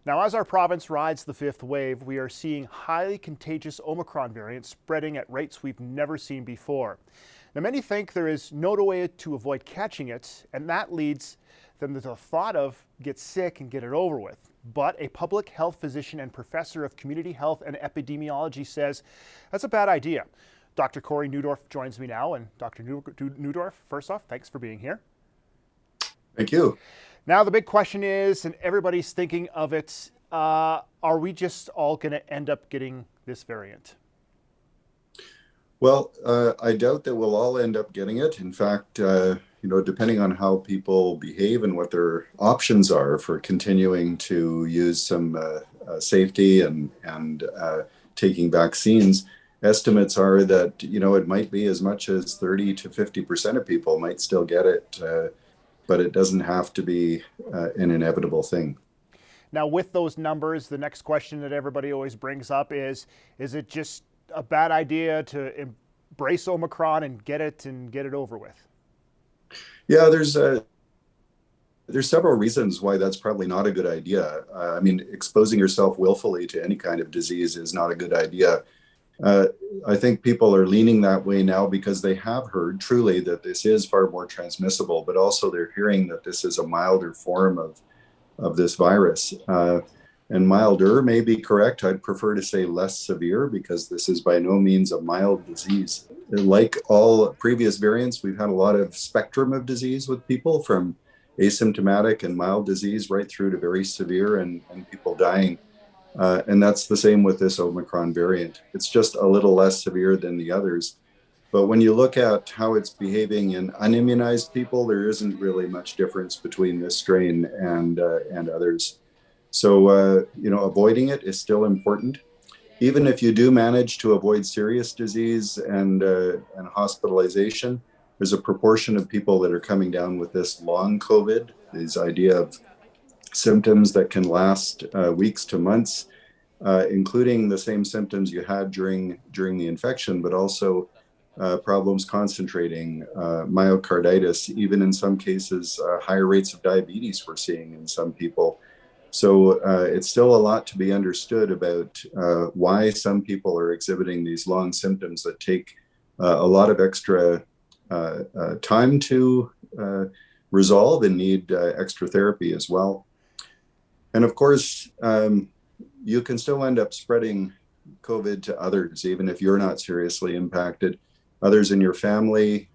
Now, as our province rides the fifth wave, we are seeing highly contagious Omicron variants spreading at rates we've never seen before. Now, many think there is no way to avoid catching it, and that leads them to the thought of get sick and get it over with. But a public health physician and professor of community health and epidemiology says that's a bad idea. Dr. Cory Neudorf joins me now. And Dr. Neudorf, first off, thanks for being here. Thank you. Now, the big question is, and everybody's thinking of it, are we just all going to end up getting this variant? Well, I doubt that we'll all end up getting it. In fact, depending on how people behave and what their options are for continuing to use some safety and taking vaccines, estimates are that, it might be as much as 30 to 50% of people might still get it, but it doesn't have to be an inevitable thing. Now, with those numbers, the next question that everybody always brings up is it just a bad idea to embrace Omicron and get it over with? Yeah, there's several reasons why that's probably not a good idea. Exposing yourself willfully to any kind of disease is not a good idea. I think people are leaning that way now because they have heard truly that this is far more transmissible, but also they're hearing that this is a milder form of this virus. And milder may be correct. I'd prefer to say less severe because this is by no means a mild disease. Like all previous variants, we've had a lot of spectrum of disease with people, from asymptomatic and mild disease right through to very severe and people dying. And that's the same with this Omicron variant. It's just a little less severe than the others. But when you look at how it's behaving in unimmunized people, there isn't really much difference between this strain and others. So, avoiding it is still important. Even if you do manage to avoid serious disease and hospitalization, there's a proportion of people that are coming down with this long COVID, this idea of symptoms that can last weeks to months, including the same symptoms you had during the infection, but also problems concentrating, myocarditis, even in some cases, higher rates of diabetes we're seeing in some people. So it's still a lot to be understood about why some people are exhibiting these long symptoms that take a lot of extra time to resolve and need extra therapy as well. And of course, you can still end up spreading COVID to others, even if you're not seriously impacted. Others in your family,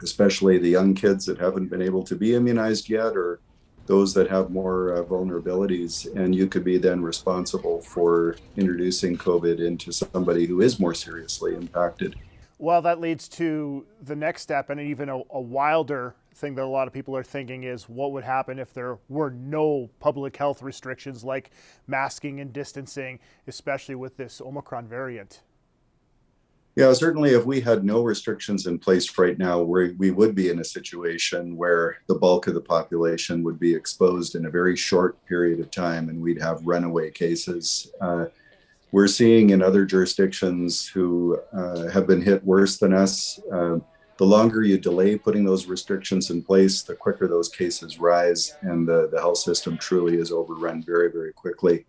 especially the young kids that haven't been able to be immunized yet, or those that have more vulnerabilities, and you could be then responsible for introducing COVID into somebody who is more seriously impacted. Well, that leads to the next step, and even a wilder thing that a lot of people are thinking is what would happen if there were no public health restrictions like masking and distancing, especially with this Omicron variant. Yeah, certainly if we had no restrictions in place right now, we would be in a situation where the bulk of the population would be exposed in a very short period of time, and we'd have runaway cases. We're seeing in other jurisdictions who have been hit worse than us, the longer you delay putting those restrictions in place, the quicker those cases rise, and the health system truly is overrun very, very quickly.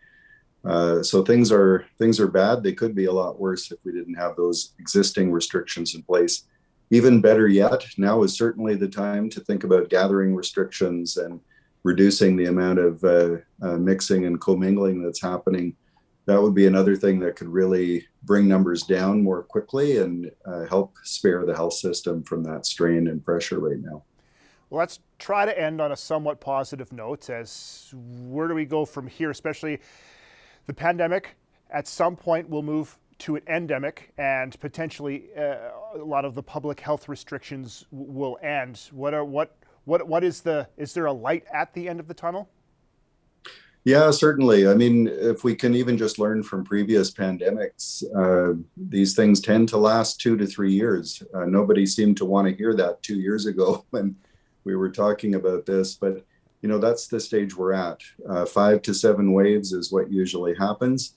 So things are bad. They could be a lot worse if we didn't have those existing restrictions in place. Even better yet, now is certainly the time to think about gathering restrictions and reducing the amount of mixing and commingling that's happening. That would be another thing that could really bring numbers down more quickly and help spare the health system from that strain and pressure right now. Well, let's try to end on a somewhat positive note. As where do we go from here, especially the pandemic at some point will move to an endemic, and potentially a lot of the public health restrictions will end. Is there a light at the end of the tunnel? Yeah, certainly. If we can even just learn from previous pandemics, these things tend to last 2 to 3 years. Nobody seemed to want to hear that 2 years ago when we were talking about this, but that's the stage we're at. 5 to 7 waves is what usually happens,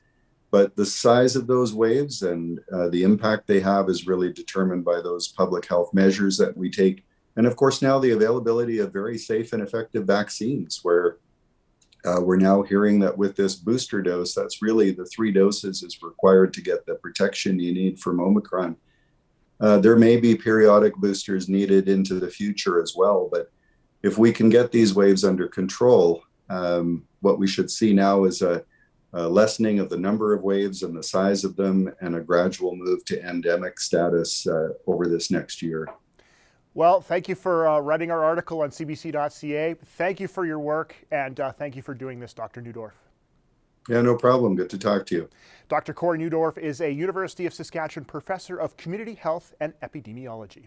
but the size of those waves and the impact they have is really determined by those public health measures that we take. And of course, now the availability of very safe and effective vaccines, where We're now hearing that with this booster dose, that's really the 3 doses is required to get the protection you need from Omicron. There may be periodic boosters needed into the future as well, but if we can get these waves under control, what we should see now is a lessening of the number of waves and the size of them, and a gradual move to endemic status over this next year. Well, thank you for writing our article on cbc.ca. Thank you for your work, and thank you for doing this, Dr. Neudorf. Yeah, no problem. Good to talk to you. Dr. Cory Neudorf is a University of Saskatchewan professor of community health and epidemiology.